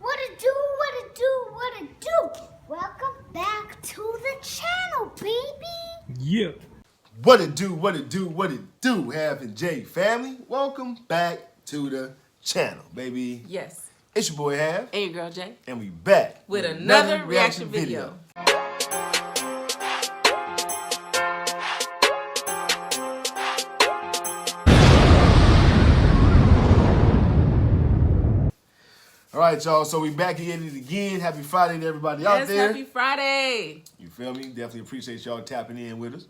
What it do, what it do, what it do? Welcome back to the channel, baby. Yeah. What it do, what it do, what it do, Half and J family. Welcome back to the channel, baby. Yes. It's your boy Half. And your girl Jay. And we back with another reaction video. All right, y'all. So we back again and again. Happy Friday to everybody out there. Happy Friday. You feel me? Definitely appreciate y'all tapping in with us.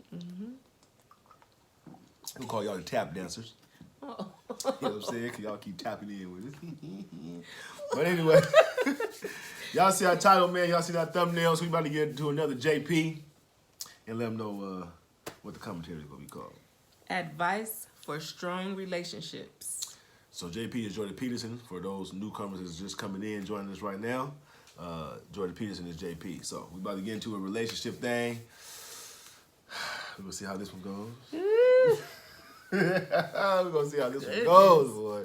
We'll call y'all the tap dancers. Oh. You know what I'm saying? Because y'all keep tapping in with us. But anyway, y'all see our title, man. Y'all see that thumbnail. So we about to get into another JP and let them know what the commentary is going to be called. Advice for strong relationships. So JP is Jordan Peterson. For those newcomers that's just coming in, joining us right now, Jordan Peterson is JP. So we about to get into a relationship thing. We're going to see how this one goes. We're going to see how this one goes, boy.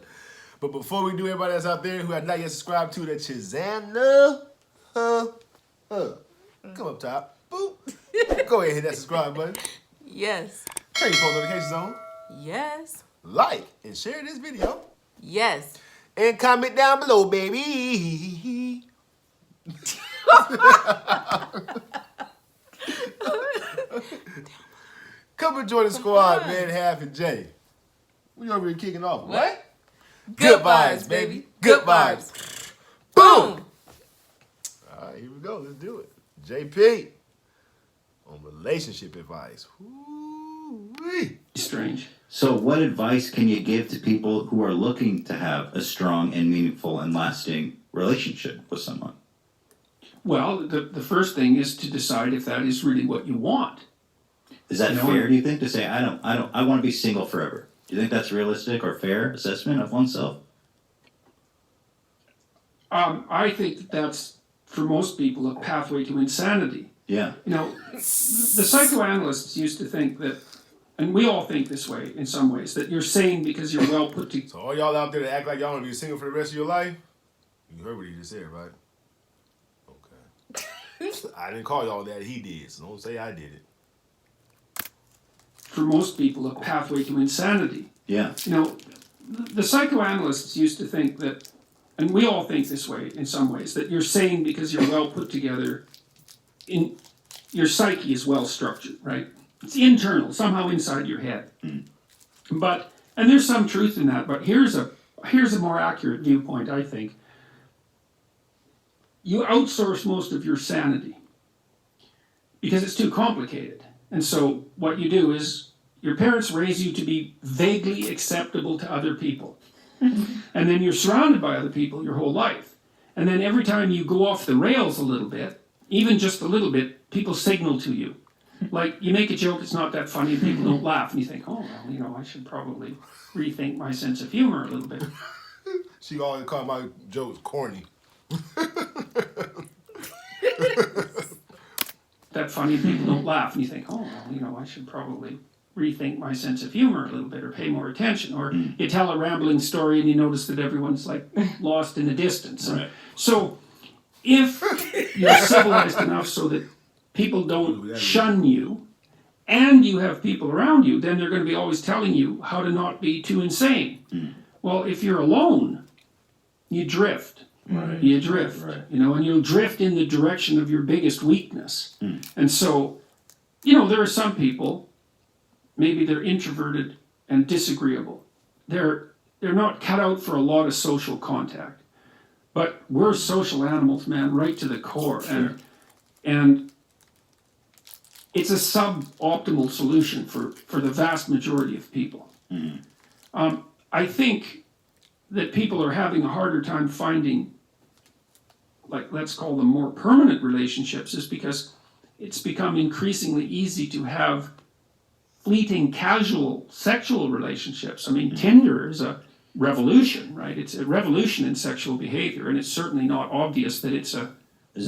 But before we do, everybody that's out there who have not yet subscribed to the Chizana, come up top. Boop. Go ahead and hit that subscribe button. Yes. Turn your post notifications on. Yes. Like and share this video. Yes. And comment down below, baby. Come and join the squad, man. Half and J. We over here kicking off. What? Good vibes, baby. Good vibes. Boom. All right, here we go. Let's do it. JP on relationship advice. Woo-wee. Strange. So what advice can you give to people who are looking to have a strong and meaningful and lasting relationship with someone? Well, the first thing is to decide if that is really what you want. Is that fair, do you think, to say, I want to be single forever? Do you think that's realistic or fair assessment of oneself? I think that's, for most people, a pathway to insanity. Yeah. You know, the psychoanalysts used to think that, and we all think this way in some ways, that you're sane because you're well put together. So all y'all out there that act like y'all want to be single for the rest of your life, you heard what he just said, right? Okay. I didn't call y'all that. He did, so don't say I did it. For most people, a pathway to insanity. Yeah. You know, the psychoanalysts used to think that, and we all think this way in some ways, that you're sane because you're well put together. Your psyche is well structured, right? It's internal, somehow inside your head. But, and there's some truth in that, but here's a more accurate viewpoint, I think. You outsource most of your sanity because it's too complicated. And so what you do is your parents raise you to be vaguely acceptable to other people. And then you're surrounded by other people your whole life. And then every time you go off the rails a little bit, even just a little bit, people signal to you. Like, you make a joke, it's not that funny, and people don't laugh, and you think, oh, well, you know, I should probably rethink my sense of humor a little bit. She always called my jokes corny. That funny, and people don't laugh, and you think, oh, well, you know, I should probably rethink my sense of humor a little bit, or pay more attention. Or you tell a rambling story, and you notice that everyone's, like, lost in the distance. Right. So, if you're civilized enough so that people don't shun you, and you have people around you, then they're going to be always telling you how to not be too insane. Well, if you're alone, you drift. Right. You drift, Right. you know, and you'll drift in the direction of your biggest weakness. And so, you know, there are some people, maybe they're introverted and disagreeable. They're not cut out for a lot of social contact. But we're social animals, man, right to the core. Sure. And it's a suboptimal solution for the vast majority of people. I think that people are having a harder time finding, like, let's call them more permanent relationships, is because it's become increasingly easy to have fleeting, casual sexual relationships. I mean, Tinder is a revolution, right? It's a revolution in sexual behavior, and it's certainly not obvious that it's a Is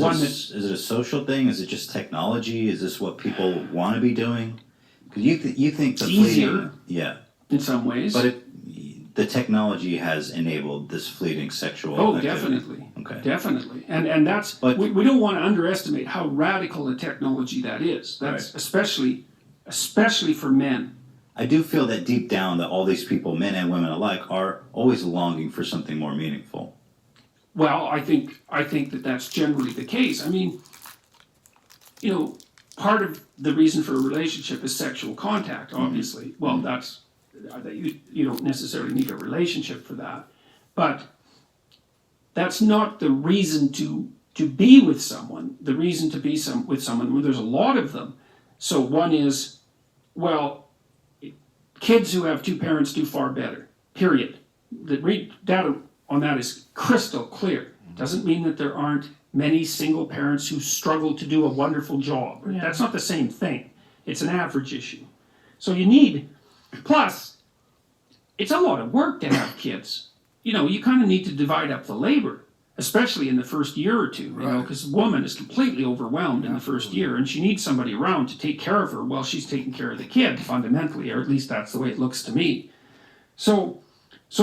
it a social thing? Is it just technology? Is this what people want to be doing? Because you think the easier. fleeting, yeah, in some ways. but the technology has enabled this fleeting sexual Oh, activity. definitely. Okay. Definitely. And that's, But- we don't want to underestimate how radical a technology that is. That's Right. especially for men. I do feel that deep down that all these people, men and women alike, are always longing for something more meaningful. Well, I think that that's generally the case. I mean, you know, part of the reason for a relationship is sexual contact, obviously. Well, that's, you don't necessarily need a relationship for that. But that's not the reason to be with someone. The reason to be with someone, well, there's a lot of them. So one is, well, kids who have two parents do far better, period. The data on that is crystal clear. Doesn't mean that there aren't many single parents who struggle to do a wonderful job. Yeah. That's not the same thing. It's an average issue. So you need, plus, it's a lot of work to have kids. You know, you kind of need to divide up the labor, especially in the first year or two, you know, because a woman is completely overwhelmed in the first year, and she needs somebody around to take care of her while she's taking care of the kid, fundamentally, or at least that's the way it looks to me. So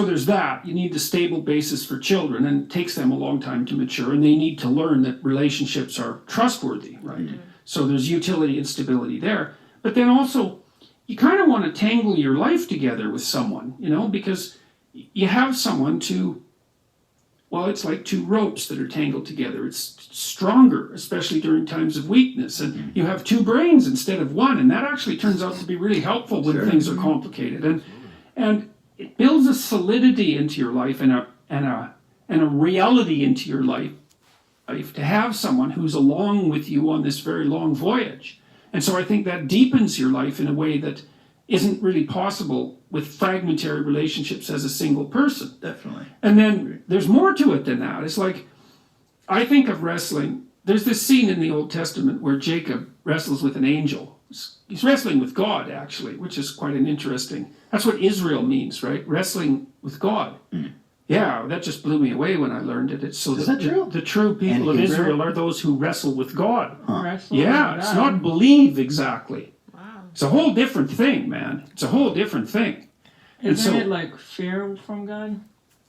there's that. You need the stable basis for children, and it takes them a long time to mature, and they need to learn that relationships are trustworthy, right? Mm-hmm. So there's utility and stability there. But then also, you kind of want to tangle your life together with someone, you know, because you have someone to, well, it's like two ropes that are tangled together. It's stronger, especially during times of weakness. And you have two brains instead of one, and that actually turns out to be really helpful when things are complicated. And it builds a solidity into your life and a reality into your life to have someone who's along with you on this very long voyage. And so I think that deepens your life in a way that isn't really possible with fragmentary relationships as a single person. Definitely. And then there's more to it than that. It's like, I think of wrestling, there's this scene in the Old Testament where Jacob wrestles with an angel. He's wrestling with God, actually, which is quite an interesting, that's what Israel means, right? Wrestling with God. Yeah, that just blew me away when I learned it. It's so Is that true? The true people of Israel are those who wrestle with God. Wrestling Yeah, with it's God. not believe exactly. Wow. It's a whole different thing, man. It's a whole different thing. Isn't it like fear from God?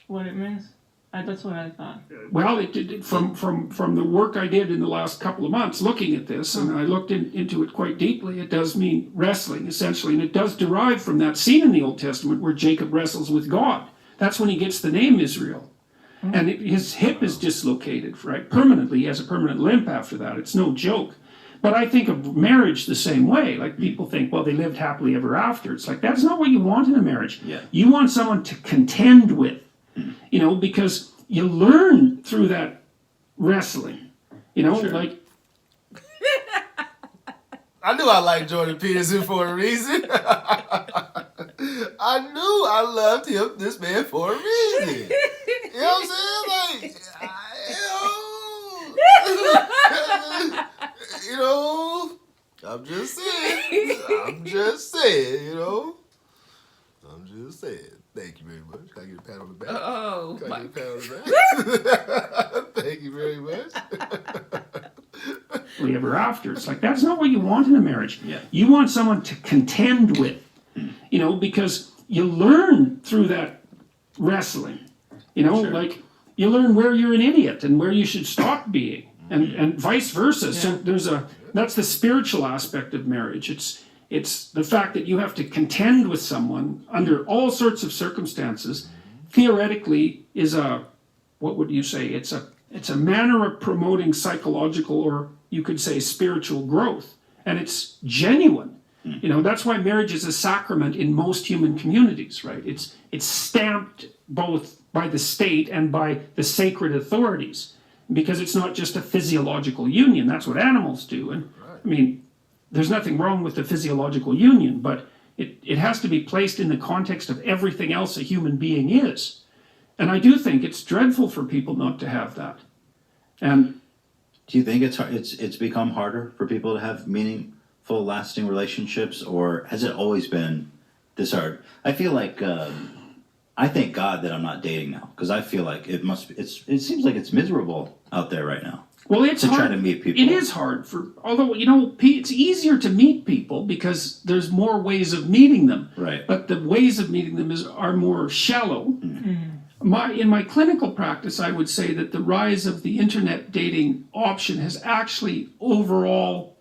What it means? That's what I thought. Well, from the work I did in the last couple of months looking at this, and I looked into it quite deeply, it does mean wrestling, essentially, and it does derive from that scene in the Old Testament where Jacob wrestles with God. That's when he gets the name Israel. And his hip is dislocated, right? Permanently. He has a permanent limp after that. It's no joke. But I think of marriage the same way. Like people think, well, they lived happily ever after. It's like, that's not what you want in a marriage. Yeah. You want someone to contend with, you know, because you learn through that wrestling, you know, like. I knew I liked Jordan Peterson for a reason. I knew I loved this man for a reason. You know what I'm saying? Like, you know, I'm just saying, you know. I'm just saying. Thank you very much. Can I get a pat on the back? Oh, Can I my get a pat on the back? Thank you very much. Ever after. It's like, that's not what you want in a marriage. Yeah. You want someone to contend with, you know, because you learn through that wrestling, you know, like you learn where you're an idiot and where you should stop being and vice versa. So that's the spiritual aspect of marriage. It's the fact that you have to contend with someone under all sorts of circumstances, theoretically is what would you say? It's a manner of promoting psychological, or you could say spiritual growth. And it's genuine. You know, that's why marriage is a sacrament in most human communities, right? It's stamped both by the state and by the sacred authorities, because it's not just a physiological union. That's what animals do. And I mean, there's nothing wrong with the physiological union, but it has to be placed in the context of everything else a human being is. And I do think it's dreadful for people not to have that. And Do you think it's become harder for people to have meaningful, lasting relationships, or has it always been this hard? I feel like I thank God that I'm not dating now, because I feel like it seems like it's miserable out there right now. Well, it's to hard. try to meet people. It is hard although, it's easier to meet people because there's more ways of meeting them. Right. But the ways of meeting them are more shallow. In my clinical practice, I would say that the rise of the internet dating option has actually overall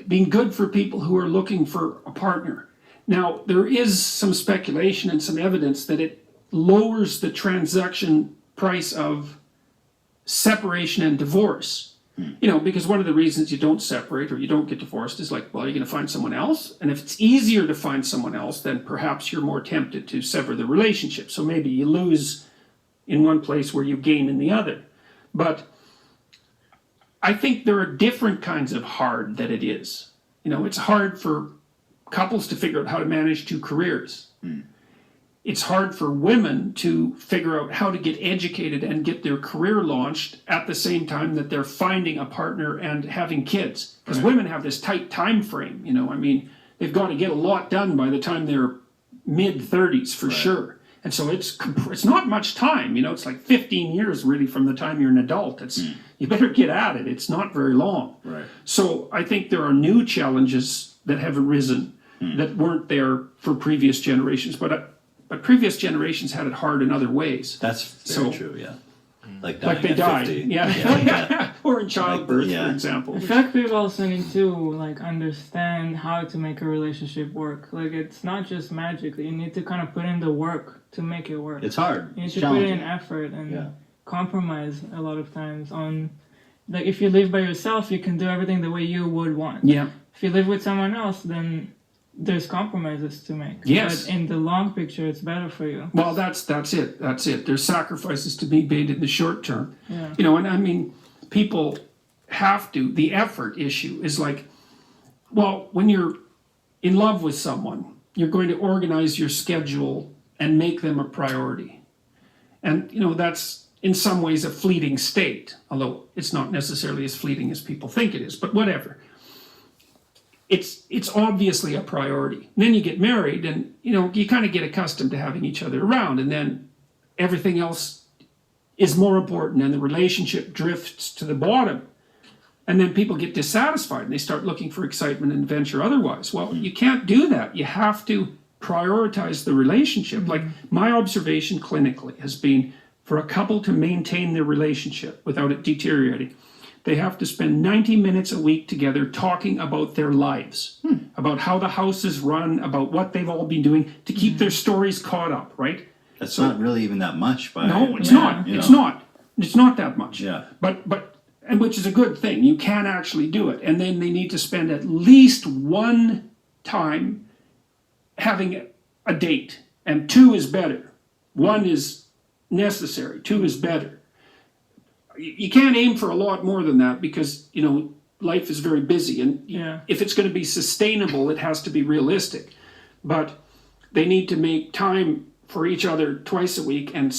been good for people who are looking for a partner. Now, there is some speculation and some evidence that it lowers the transaction price of separation and divorce. Because one of the reasons you don't separate or you don't get divorced is like, well, you're going to find someone else. And if it's easier to find someone else, then perhaps you're more tempted to sever the relationship. So maybe you lose in one place where you gain in the other. But I think there are different kinds of hard that it is. It's hard for couples to figure out how to manage two careers. It's hard for women to figure out how to get educated and get their career launched at the same time that they're finding a partner and having kids. Because women have this tight time frame, they've got to get a lot done by the time they're mid-30s for sure. And so it's not much time, it's like 15 years really from the time you're an adult. You better get at it. It's not very long. Right. So I think there are new challenges that have arisen that weren't there for previous generations. But previous generations had it hard in other ways. That's very true, yeah. Like dying Like they at died, 50. yeah. Or in childbirth, for example. I feel like people also need to understand how to make a relationship work. It's not just magically. You need to kind of put in the work to make it work. It's hard. You need It's to put challenging. in effort and compromise a lot of times on, if you live by yourself, you can do everything the way you would want. Yeah. If you live with someone else, then there's compromises to make. Yes. But in the long picture, it's better for you. Well, that's it. There's sacrifices to be made in the short term. Yeah. And people have to, the effort issue is when you're in love with someone, you're going to organize your schedule and make them a priority. And, that's in some ways a fleeting state, although it's not necessarily as fleeting as people think it is, but whatever. It's obviously a priority. And then you get married and, you kind of get accustomed to having each other around, and then everything else is more important and the relationship drifts to the bottom. And then people get dissatisfied and they start looking for excitement and adventure otherwise. Well, you can't do that. You have to prioritize the relationship. My observation clinically has been for a couple to maintain their relationship without it deteriorating, they have to spend 90 minutes a week together talking about their lives, about how the house is run, about what they've all been doing to keep their stories caught up, right? That's not really even that much. No, it's not. It's not. It's not that much. Yeah. And which is a good thing. You can actually do it. And then they need to spend at least one time having a date. And 2 is better. 1 is necessary. 2 is better. You can't aim for a lot more than that because, life is very busy. And if it's going to be sustainable, it has to be realistic. But they need to make time for each other twice a week and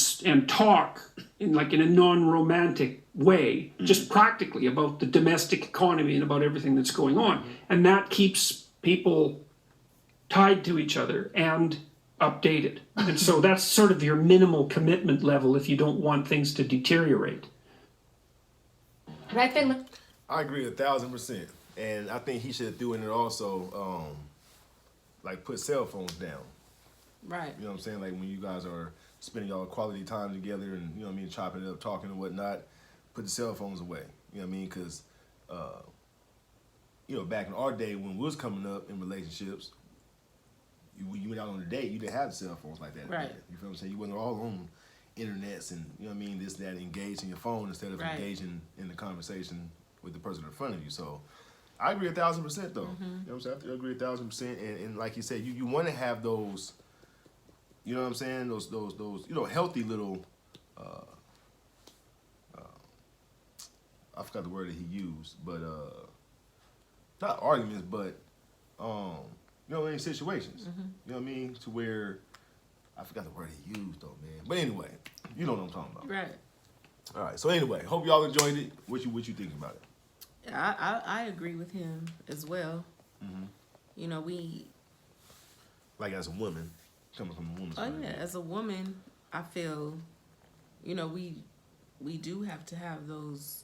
talk in a non-romantic way, just practically about the domestic economy and about everything that's going on. And that keeps people tied to each other and updated. And so that's sort of your minimal commitment level if you don't want things to deteriorate. Right there. I agree 1,000%, and I think he should have threw in it also, put cell phones down. Right. You know what I'm saying? When you guys are spending all quality time together and chopping it up, talking and whatnot, put the cell phones away. You know what I mean? Because back in our day when we was coming up in relationships, you went out on a date, you didn't have cell phones like that. Right. You feel what I'm saying? You wasn't all on internets and this, that, engaged in your phone instead of engaging in the conversation with the person in front of you. So I agree 1,000% though. You know what I'm saying? I agree 1,000%. And like you said, you want to have those, you know what I'm saying? Those healthy little, I forgot the word that he used, but not arguments, but in situations. You know what I mean? To where I forgot the word he used though, man. But anyway, you know what I'm talking about. Right. All right. So anyway, hope y'all enjoyed it. What you think about it? I agree with him as well. We. Like as a woman, coming from a woman's point of view. As a woman, I feel, we do have to have those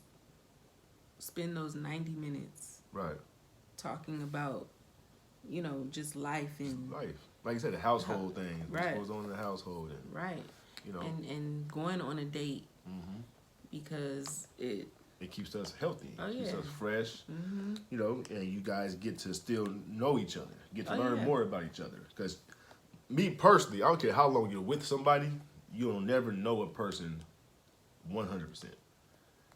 spend those 90 minutes Right. talking about, you know, just life and Life. Like you said, the household thing. Right. What goes on in the household. And, right, you know, and going on a date mhm. because It keeps us healthy. Oh, It keeps yeah. us fresh. You know, and you guys get to still know each other. Get to Oh, learn yeah. more about each other. Because me personally, I don't care how long you're with somebody, you'll never know a person 100%.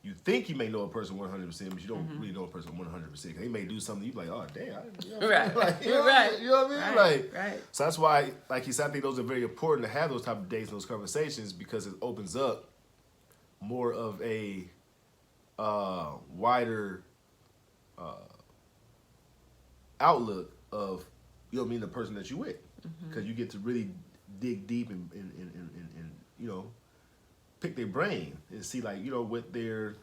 You think you may know a person 100%, but you don't really know a person 100%. They may do something, you be like, oh, damn. You know what I'm saying? Right. Like, you know, Right. You know what I mean? Right. Like, Right. so that's why, like you said, I think those are very important to have those type of dates and those conversations because it opens up more of a wider outlook of, you know what I mean, the person that you with. Because you get to really dig deep and you know, pick their brain and see, like, you know, what they're,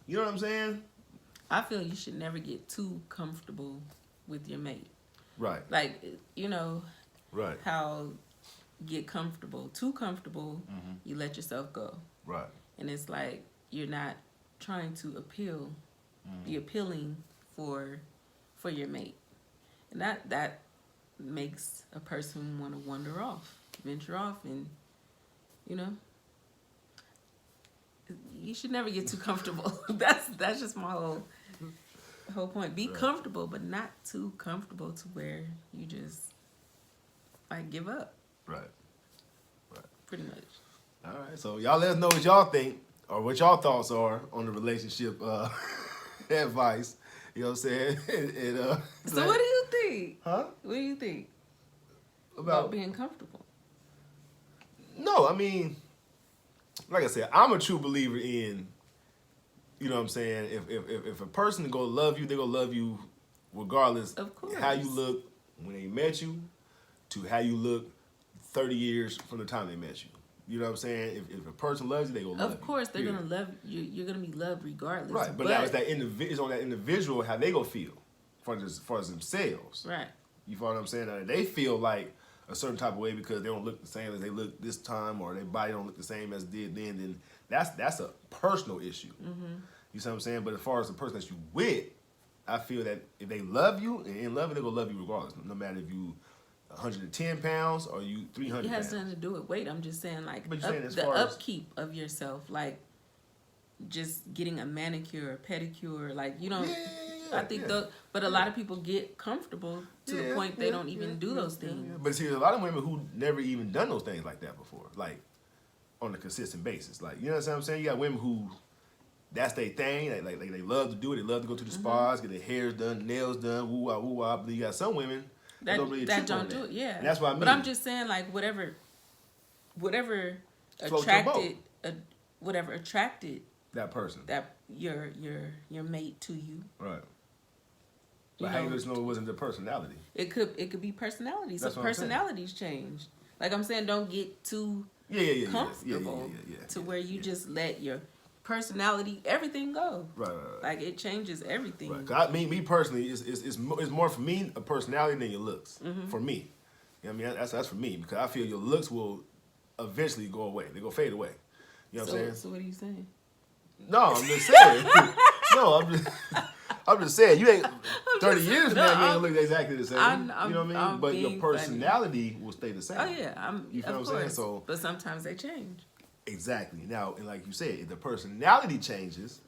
you know what I'm saying? I feel you should never get too comfortable with your mate. Right. Like, you know, Right. how get comfortable, too comfortable, you let yourself go. Right. And it's like you're not trying to be appealing for your mate. And that makes a person want to venture off, and, you know, you should never get too comfortable. That's just my whole point. Be comfortable, but not too comfortable to where you just like give up. Right. Pretty much. All right. So y'all let us know what y'all think or what y'all thoughts are on the relationship advice. You know what I'm saying? and, So what do you think? Huh? What do you think About about being comfortable? No, I mean, like I said, I'm a true believer in, you know what I'm saying, if a person gonna love you, they gonna love you regardless Of course. how you look when they met you to how you look 30 years from the time they met you. You know what I'm saying? If a person loves you, they gonna love you. Of course, they're period. gonna love you. You're gonna be loved regardless. Right, but now it's that it's on that individual how they gonna feel as far as themselves. Right. You follow what I'm saying? Now, if they feel like a certain type of way because they don't look the same as they look this time, or their body don't look the same as it did then that's a personal issue. You see what I'm saying? But as far as the person that you with, I feel that if they love you and in love, they're gonna love you regardless, no matter if you 110 pounds or you 300 It has pounds. nothing to do with weight. I'm just saying, like, But you're saying as the far as- upkeep of yourself, like just getting a manicure, a pedicure, like, you know. I think but a lot of people get comfortable to the point they don't even do those things. But see, there's a lot of women who never even done those things like that before, like on a consistent basis. Like, you know what I'm saying? You got women who that's their thing. Like they love to do it. They love to go to the spas, get their hairs done, nails done, woo wah woo wah. But you got some women that don't really that trip on don't do it. Yeah, And that's what I mean. But I'm just saying, like, whatever Float your boat. attracted that person. that your mate to you. Right. You But how you know, just know it wasn't their personality? it could be personality. So That's what I'm saying. personalities change. Like I'm saying, don't get too Yeah. comfortable to where you just let your personality, everything go. Right. Like it changes everything. Right. 'Cause me personally, it's more for me a personality than your looks. Mm-hmm. For me, you know what I mean, that's for me because I feel your looks will eventually go away. They go fade away. You know what I'm saying? So what are you saying? No, I'm just saying. I'm just saying. You ain't 30 years from now. You ain't gonna look exactly the same. I'm- you know what I mean? I'm But your being personality will stay the same. Oh yeah, You feel of what I'm saying? course. So But sometimes they change. exactly. Now, and like you said, if the personality changes,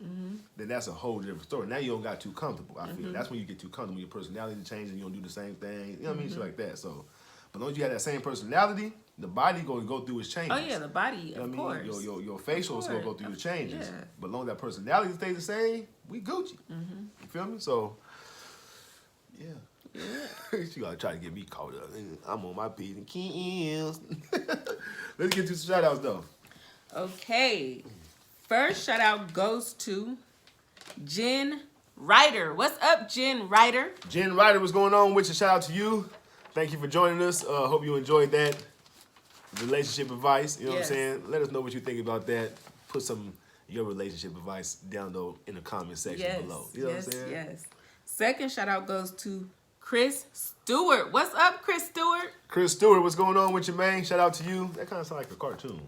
then that's a whole different story. Now you don't got too comfortable. I feel that's when you get too comfortable. Your personality changes. You don't do the same thing. You know what I mean? Shit like that. So, but long as you have that same personality, the body going to go through its changes. Oh yeah, the body, You know of what I mean? course. Your facial is going to go course. through the changes. Yeah. But long as that personality stays the same, we Gucci. You feel me? So, yeah. She got to try to get me caught up. I'm on my P's and Q's. Let's get to some shout outs though. Okay. First shout out goes to Jen Ryder. What's up, Jen Ryder? Jen Ryder, what's going on with you? Shout out to you. Thank you for joining us. Hope you enjoyed that relationship advice. You know Yes. what I'm saying? Let us know what you think about that. Put some of your relationship advice down though in the comment section below. You know what I'm saying? Yes. Second shout out goes to Chris Stewart. What's up, Chris Stewart? Chris Stewart, what's going on with you, man? Shout out to you. That kind of sounds like a cartoon.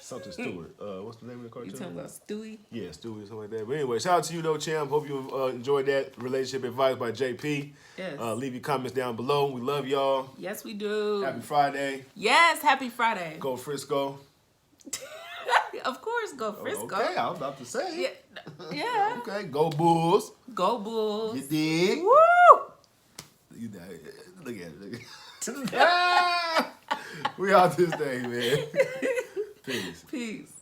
Something Stewart. What's the name of the cartoon? You talking about Stewie? Yeah, Stewie or something like that. But anyway, shout out to you though, champ. Hope you enjoyed that relationship advice by JP. Yes. Leave your comments down below. We love y'all. Yes, we do. Happy Friday. Yes, happy Friday. Go Frisco. Of course, go Frisco. Okay, I was about to say. Yeah. Yeah. Okay, go Bulls. Go Bulls. You dig? Woo! You dig? Look at it. Look at it. We out this day, man. Peace. Peace.